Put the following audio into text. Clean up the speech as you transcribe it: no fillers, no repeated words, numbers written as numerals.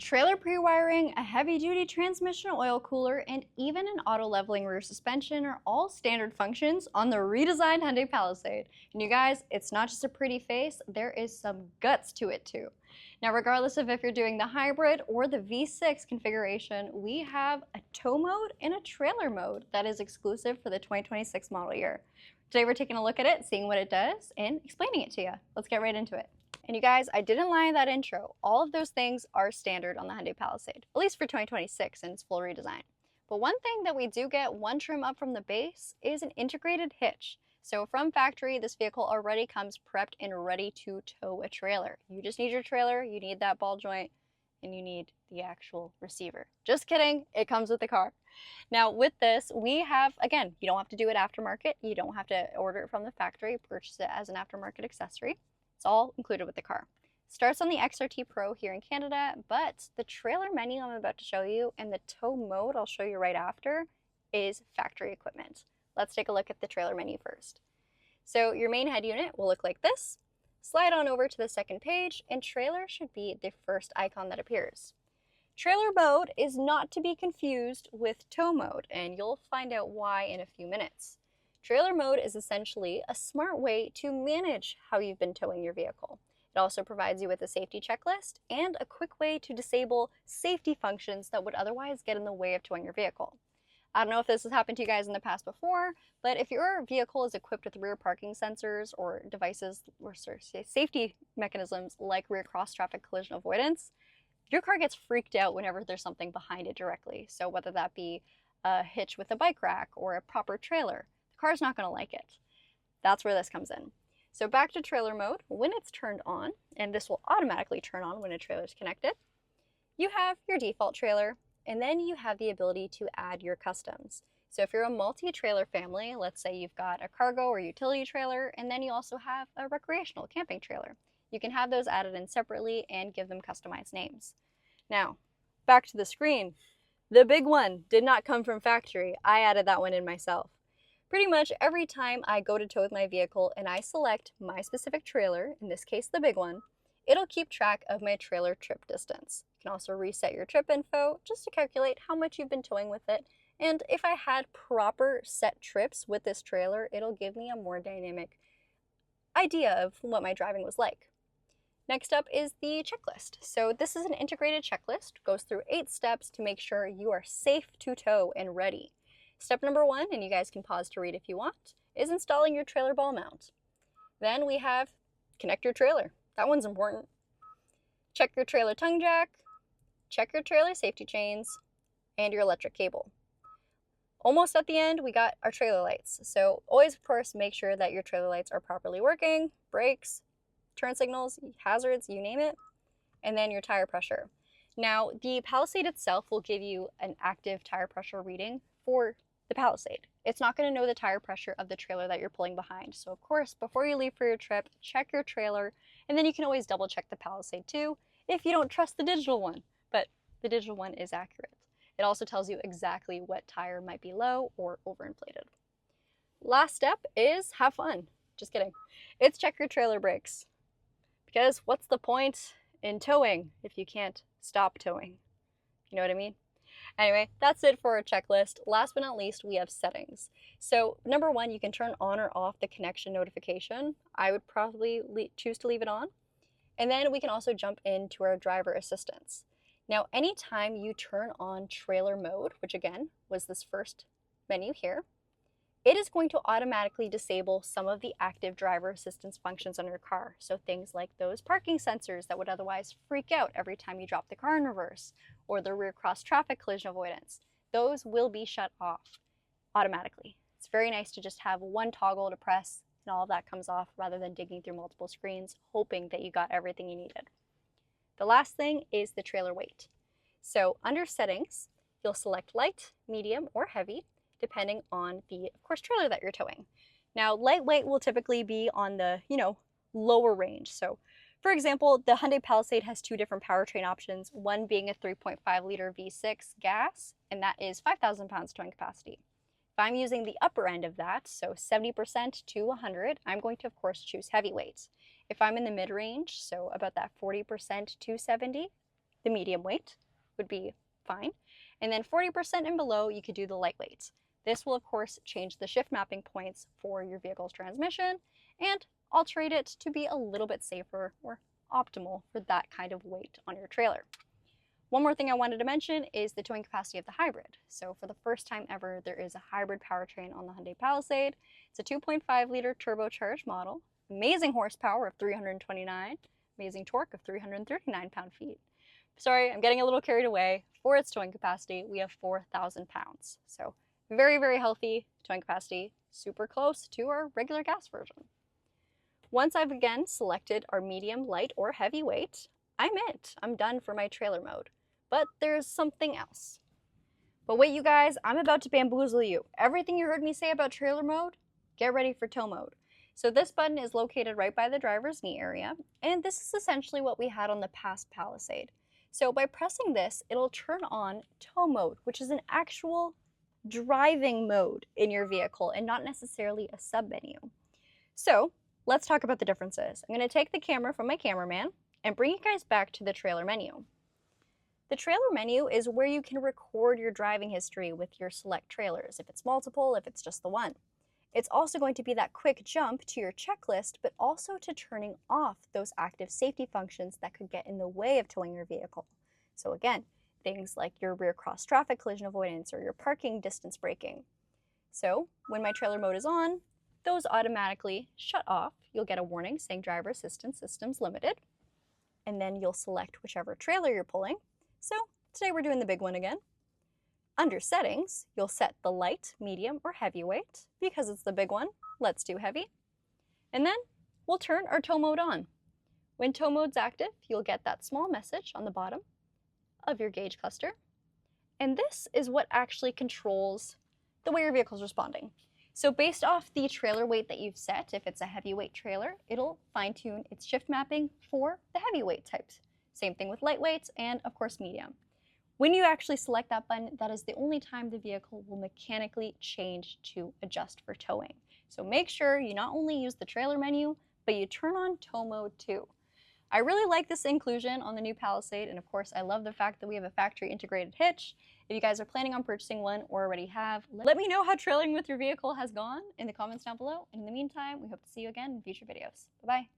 Trailer pre-wiring, a heavy-duty transmission oil cooler, and even an auto-leveling rear suspension are all standard functions on the redesigned Hyundai Palisade. And you guys, it's not just a pretty face, there is some guts to it too. Now, regardless of if you're doing the hybrid or the V6 configuration, we have a tow mode and a trailer mode that is exclusive for the 2026 model year. Today we're taking a look at it, seeing what it does, and explaining it to you. Let's get right into it. And you guys, I didn't lie in that intro. All of those things are standard on the Hyundai Palisade, at least for 2026 in its full redesign. But one thing that we do get one trim up from the base is an integrated hitch. So from factory, this vehicle already comes prepped and ready to tow a trailer. You just need your trailer, you need that ball joint, and you need the actual receiver. Just kidding, it comes with the car. Now with this, we have, again, you don't have to do it aftermarket. You don't have to order it from the factory, purchase it as an aftermarket accessory. It's all included with the car. Starts on the XRT Pro here in Canada, but the trailer menu I'm about to show you and the tow mode I'll show you right after is factory equipment. Let's take a look at the trailer menu first. So your main head unit will look like this. Slide on over to the second page and trailer should be the first icon that appears. Trailer mode is not to be confused with tow mode, and you'll find out why in a few minutes. Trailer mode is essentially a smart way to manage how you've been towing your vehicle. It also provides you with a safety checklist and a quick way to disable safety functions that would otherwise get in the way of towing your vehicle. I don't know if this has happened to you guys in the past before, but if your vehicle is equipped with rear parking sensors or devices or safety mechanisms like rear cross traffic collision avoidance, your car gets freaked out whenever there's something behind it directly. So whether that be a hitch with a bike rack or a proper trailer, car's not going to like it. That's where this comes in. So back to trailer mode, when it's turned on, and this will automatically turn on when a trailer is connected, you have your default trailer, and then you have the ability to add your customs. So if you're a multi-trailer family, let's say you've got a cargo or utility trailer, and then you also have a recreational camping trailer, you can have those added in separately and give them customized names. Now, back to the screen. The big one did not come from factory. I added that one in myself. Pretty much every time I go to tow with my vehicle and I select my specific trailer, in this case the big one, it'll keep track of my trailer trip distance. You can also reset your trip info just to calculate how much you've been towing with it. And if I had proper set trips with this trailer, it'll give me a more dynamic idea of what my driving was like. Next up is the checklist. So this is an integrated checklist, goes through 8 steps to make sure you are safe to tow and ready. Step number 1, and you guys can pause to read if you want, is installing your trailer ball mount. Then we have connect your trailer. That one's important. Check your trailer tongue jack, check your trailer safety chains, and your electric cable. Almost at the end, we got our trailer lights. So always, of course, make sure that your trailer lights are properly working, brakes, turn signals, hazards, you name it, and then your tire pressure. Now, the Palisade itself will give you an active tire pressure reading for the Palisade. It's not going to know the tire pressure of the trailer that you're pulling behind. So of course, before you leave for your trip, check your trailer, and then you can always double check the Palisade too if you don't trust the digital one, but the digital one is accurate. It also tells you exactly what tire might be low or overinflated. Last step is have fun. Just kidding. It's check your trailer brakes. Because what's the point in towing if you can't stop towing? You know what I mean? Anyway, that's it for our checklist. Last but not least, we have settings. So number 1, you can turn on or off the connection notification. I would probably choose to leave it on. And then we can also jump into our driver assistance. Now, anytime you turn on trailer mode, which again was this first menu here, it is going to automatically disable some of the active driver assistance functions on your car. So things like those parking sensors that would otherwise freak out every time you drop the car in reverse, or the rear cross traffic collision avoidance. Those will be shut off automatically. It's very nice to just have one toggle to press and all of that comes off rather than digging through multiple screens, hoping that you got everything you needed. The last thing is the trailer weight. So under settings, you'll select light, medium, or heavy, depending on the, of course, trailer that you're towing. Now, lightweight will typically be on the, lower range. So, for example, the Hyundai Palisade has 2 different powertrain options, one being a 3.5 liter V6 gas, and that is 5,000 pounds towing capacity. If I'm using the upper end of that, so 70% to 100, I'm going to, of course, choose heavyweight. If I'm in the mid-range, so about that 40% to 70, The medium weight would be fine. And then 40% and below, you could do the lightweight. This will, of course, change the shift mapping points for your vehicle's transmission and alterate it to be a little bit safer or optimal for that kind of weight on your trailer. One more thing I wanted to mention is the towing capacity of the hybrid. So for the first time ever, there is a hybrid powertrain on the Hyundai Palisade. It's a 2.5-liter turbocharged model, amazing horsepower of 329, amazing torque of 339 pound-feet. Sorry, I'm getting a little carried away. For its towing capacity, we have 4,000 pounds. So very, very healthy towing capacity, super close to our regular gas version. Once I've again selected our medium, light, or heavy weight, I'm done for my trailer mode. But there's something else. But wait, you guys, I'm about to bamboozle you. Everything you heard me say about trailer mode, get ready for tow mode. So this button is located right by the driver's knee area, and this is essentially what we had on the past Palisade. So by pressing this, it'll turn on tow mode, which is an actual driving mode in your vehicle and not necessarily a submenu. So let's talk about the differences. I'm going to take the camera from my cameraman and bring you guys back to the trailer menu. The trailer menu is where you can record your driving history with your select trailers, if it's multiple, if it's just the one. It's also going to be that quick jump to your checklist, but also to turning off those active safety functions that could get in the way of towing your vehicle. So again, things like your rear cross traffic collision avoidance or your parking distance braking. So when my trailer mode is on, those automatically shut off. You'll get a warning saying driver assistance systems limited, and then you'll select whichever trailer you're pulling. So today we're doing the big one again. Under settings, you'll set the light, medium, or heavy weight. Because it's the big one, let's do heavy. And then we'll turn our tow mode on. When tow mode's active, you'll get that small message on the bottom of your gauge cluster. And this is what actually controls the way your vehicle's responding. So based off the trailer weight that you've set, if it's a heavyweight trailer, it'll fine-tune its shift mapping for the heavyweight types. Same thing with lightweights and, of course, medium. When you actually select that button, that is the only time the vehicle will mechanically change to adjust for towing. So make sure you not only use the trailer menu, but you turn on tow mode too. I really like this inclusion on the new Palisade, and of course I love the fact that we have a factory integrated hitch. If you guys are planning on purchasing one or already have, let me know how trailing with your vehicle has gone in the comments down below. And in the meantime, we hope to see you again in future videos. Bye-bye.